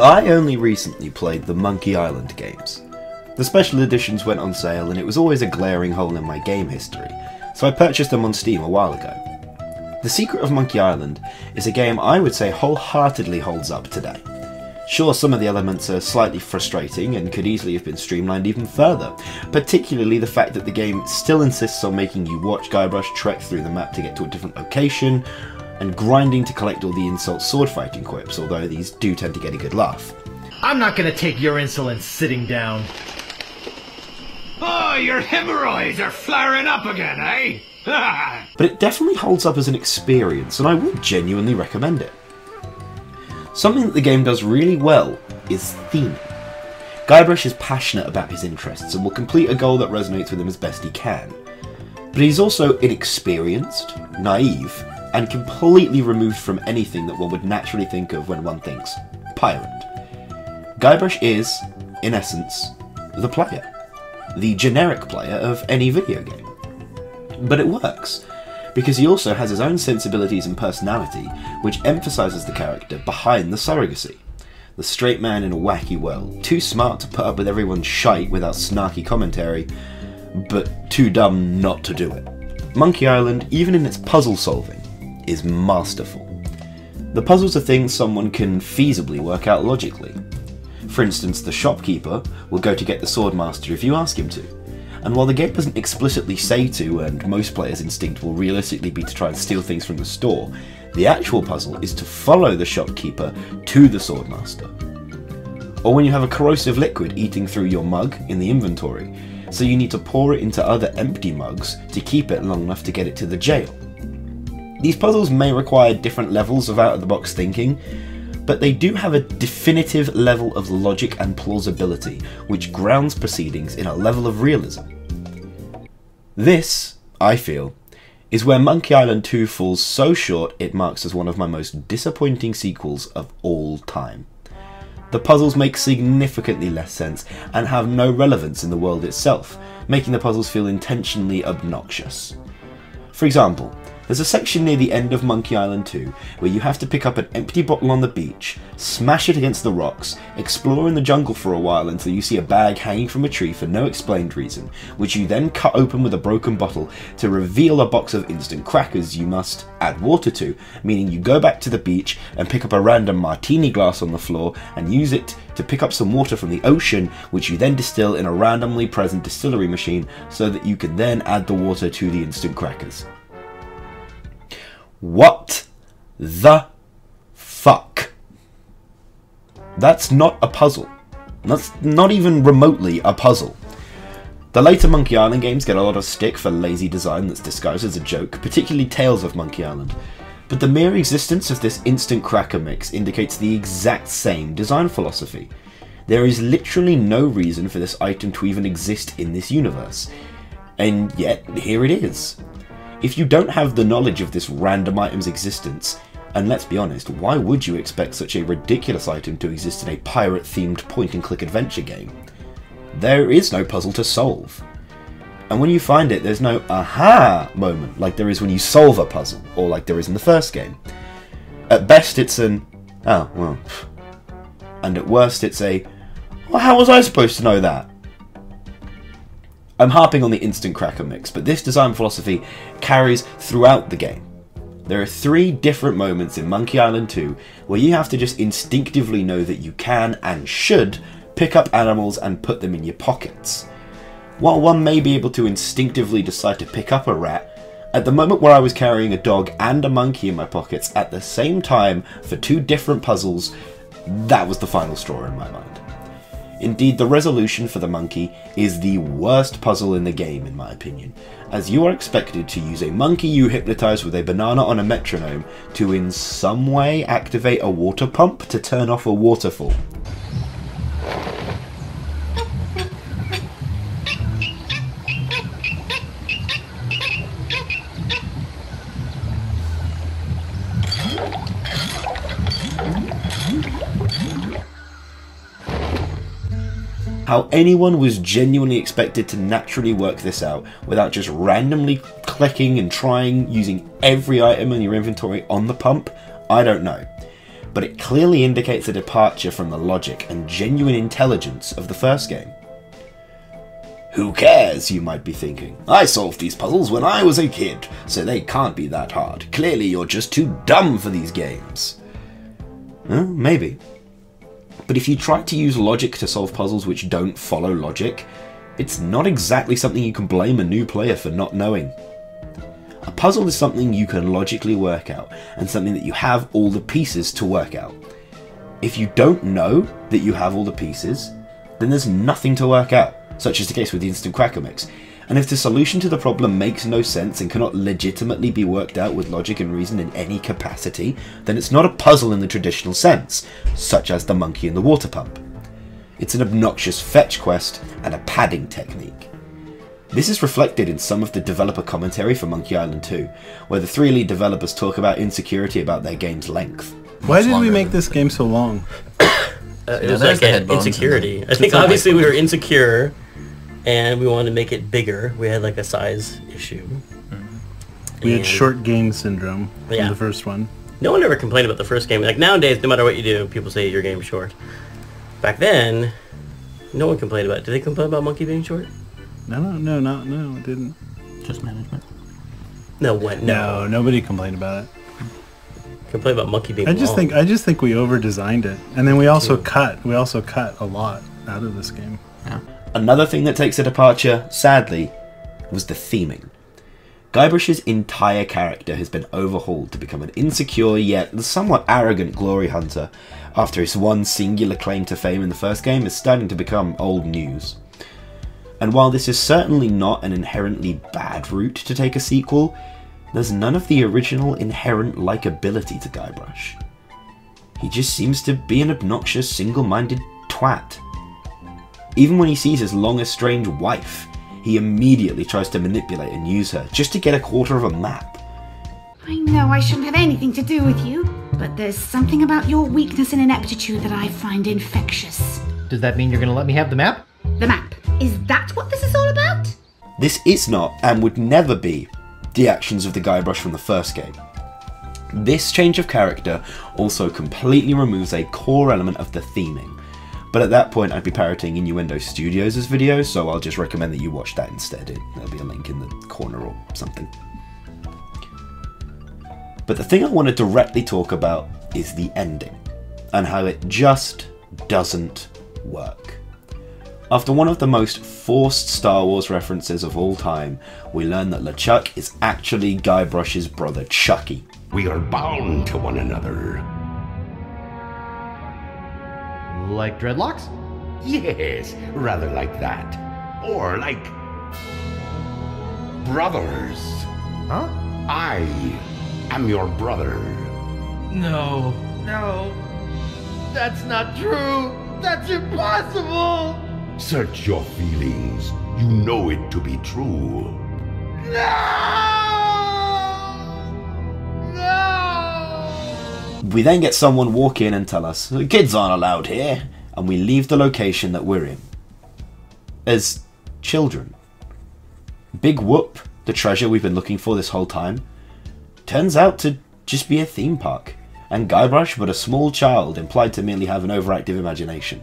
I only recently played the Monkey Island games. The special editions went on sale and it was always a glaring hole in my game history, so I purchased them on Steam a while ago. The Secret of Monkey Island is a game I would say wholeheartedly holds up today. Sure, some of the elements are slightly frustrating and could easily have been streamlined even further, particularly the fact that the game still insists on making you watch Guybrush trek through the map to get to a different location, and grinding to collect all the insult sword fighting quips, although these do tend to get a good laugh. I'm not gonna take your insolence sitting down. Oh, your hemorrhoids are flaring up again, eh? But it definitely holds up as an experience, and I would genuinely recommend it. Something that the game does really well is theming. Guybrush is passionate about his interests and will complete a goal that resonates with him as best he can. But he's also inexperienced, naive, and completely removed from anything that one would naturally think of when one thinks pirate. Guybrush is, in essence, the player. The generic player of any video game. But it works, because he also has his own sensibilities and personality, which emphasises the character behind the surrogacy. The straight man in a wacky world, too smart to put up with everyone's shite without snarky commentary, but too dumb not to do it. Monkey Island, even in its puzzle solving, is masterful. The puzzles are things someone can feasibly work out logically. For instance, the shopkeeper will go to get the swordmaster if you ask him to, and while the game doesn't explicitly say to, and most players' instinct will realistically be to try and steal things from the store, the actual puzzle is to follow the shopkeeper to the swordmaster. Or when you have a corrosive liquid eating through your mug in the inventory, so you need to pour it into other empty mugs to keep it long enough to get it to the jail. These puzzles may require different levels of out-of-the-box thinking, but they do have a definitive level of logic and plausibility, which grounds proceedings in a level of realism. This, I feel, is where Monkey Island 2 falls so short it marks as one of my most disappointing sequels of all time. The puzzles make significantly less sense and have no relevance in the world itself, making the puzzles feel intentionally obnoxious. For example, there's a section near the end of Monkey Island 2 where you have to pick up an empty bottle on the beach, smash it against the rocks, explore in the jungle for a while until you see a bag hanging from a tree for no explained reason, which you then cut open with a broken bottle to reveal a box of instant crackers you must add water to, meaning you go back to the beach and pick up a random martini glass on the floor and use it to pick up some water from the ocean, which you then distill in a randomly present distillery machine so that you can then add the water to the instant crackers. What the fuck? That's not a puzzle. That's not even remotely a puzzle. The later Monkey Island games get a lot of stick for lazy design that's disguised as a joke, particularly Tales of Monkey Island. But the mere existence of this instant cracker mix indicates the exact same design philosophy. There is literally no reason for this item to even exist in this universe. And yet, here it is. If you don't have the knowledge of this random item's existence, and let's be honest, why would you expect such a ridiculous item to exist in a pirate-themed point-and-click adventure game? There is no puzzle to solve. And when you find it, there's no aha moment like there is when you solve a puzzle, or like there is in the first game. At best it's an, oh, well, and at worst it's a, well, how was I supposed to know that? I'm harping on the instant cracker mix, but this design philosophy carries throughout the game. There are 3 different moments in Monkey Island 2 where you have to just instinctively know that you can and should pick up animals and put them in your pockets. While one may be able to instinctively decide to pick up a rat, at the moment where I was carrying a dog and a monkey in my pockets at the same time for 2 different puzzles, that was the final straw in my mind. Indeed, the resolution for the monkey is the worst puzzle in the game, in my opinion, as you are expected to use a monkey you hypnotise with a banana on a metronome to in some way activate a water pump to turn off a waterfall. How anyone was genuinely expected to naturally work this out without just randomly clicking and trying using every item in your inventory on the pump, I don't know. but it clearly indicates a departure from the logic and genuine intelligence of the first game. Who cares, you might be thinking. I solved these puzzles when I was a kid, so they can't be that hard. Clearly you're just too dumb for these games. Maybe. But if you try to use logic to solve puzzles which don't follow logic, it's not exactly something you can blame a new player for not knowing. A puzzle is something you can logically work out, and something that you have all the pieces to work out. If you don't know that you have all the pieces, then there's nothing to work out, such is the case with the instant cracker mix. And if the solution to the problem makes no sense and cannot legitimately be worked out with logic and reason in any capacity, then it's not a puzzle in the traditional sense, such as the monkey and the water pump. It's an obnoxious fetch quest and a padding technique. This is reflected in some of the developer commentary for Monkey Island 2, where the 3 lead developers talk about insecurity about their game's length. Why did we make this game so long? It was like an insecurity. I think obviously we were insecure, and we wanted to make it bigger. We had like a size issue. We had short game syndrome from the first one. No one ever complained about the first game. Like nowadays, no matter what you do, people say your game's short. Back then, no one complained about it. Did they complain about Monkey being short? No, it didn't. Just management. No, what? No, nobody complained about it. Complain about Monkey being I just think we over-designed it, and then we also cut a lot out of this game. Yeah. Another thing that takes a departure, sadly, was the theming. Guybrush's entire character has been overhauled to become an insecure yet somewhat arrogant glory hunter after his one singular claim to fame in the first game is starting to become old news. And while this is certainly not an inherently bad route to take a sequel, there's none of the original inherent likability to Guybrush. He just seems to be an obnoxious, single-minded twat. Even when he sees his long-estranged wife, he immediately tries to manipulate and use her just to get a quarter of a map. I know I shouldn't have anything to do with you, but there's something about your weakness and ineptitude that I find infectious. Does that mean you're gonna let me have the map? The map. Is that what this is all about? This is not, and would never be, the actions of the Guybrush from the first game. This change of character also completely removes a core element of the theming, but at that point I'd be parroting Innuendo Studios' videos, so I'll just recommend that you watch that instead. There'll be a link in the corner or something. But the thing I want to directly talk about is the ending, and how it just doesn't work. After one of the most forced Star Wars references of all time, we learn that LeChuck is actually Guybrush's brother Chucky. We are bound to one another. Like dreadlocks? Yes, rather like that. Or like... brothers. Huh? I am your brother. No. That's not true. That's impossible. Search your feelings. You know it to be true. No! We then get someone walk in and tell us, "The kids aren't allowed here," and we leave the location that we're in. As children. Big whoop, the treasure we've been looking for this whole time, turns out to just be a theme park, and Guybrush but a small child implied to merely have an overactive imagination.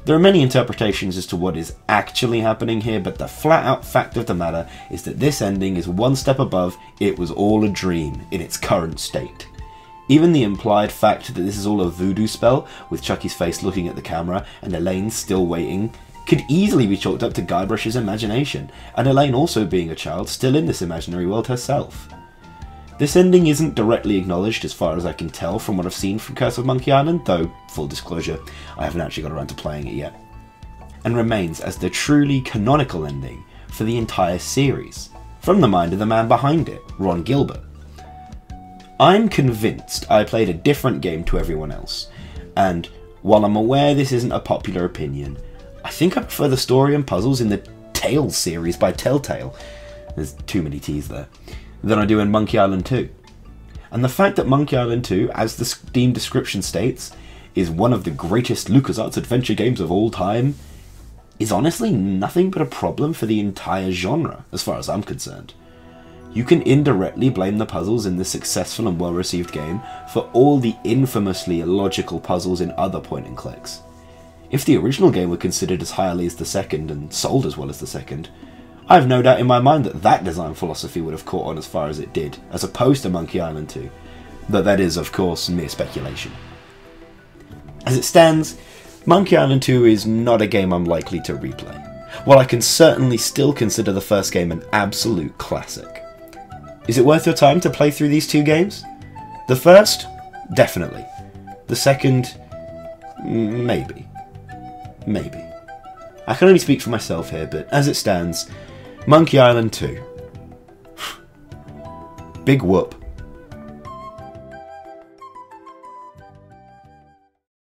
There are many interpretations as to what is actually happening here, but the flat-out fact of the matter is that this ending is one step above "it was all a dream" in its current state. Even the implied fact that this is all a voodoo spell, with Chucky's face looking at the camera and Elaine still waiting, could easily be chalked up to Guybrush's imagination, and Elaine also being a child still in this imaginary world herself. This ending isn't directly acknowledged as far as I can tell from what I've seen from Curse of Monkey Island, though, full disclosure, I haven't actually got around to playing it yet, and remains as the truly canonical ending for the entire series, from the mind of the man behind it, Ron Gilbert. I'm convinced I played a different game to everyone else, and while I'm aware this isn't a popular opinion, I think I prefer the story and puzzles in the Tales series by Telltale, there's too many T's there, than I do in Monkey Island 2. And the fact that Monkey Island 2, as the Steam description states, is one of the greatest LucasArts adventure games of all time, is honestly nothing but a problem for the entire genre, as far as I'm concerned. you can indirectly blame the puzzles in this successful and well-received game for all the infamously illogical puzzles in other point-and-clicks. If the original game were considered as highly as the second, and sold as well as the second, I have no doubt in my mind that that design philosophy would have caught on as far as it did, as opposed to Monkey Island 2, though that is, of course, mere speculation. As it stands, Monkey Island 2 is not a game I'm likely to replay, while I can certainly still consider the first game an absolute classic. Is it worth your time to play through these two games? The first? Definitely. The second? Maybe. Maybe. I can only speak for myself here, but as it stands, Monkey Island 2. Big whoop.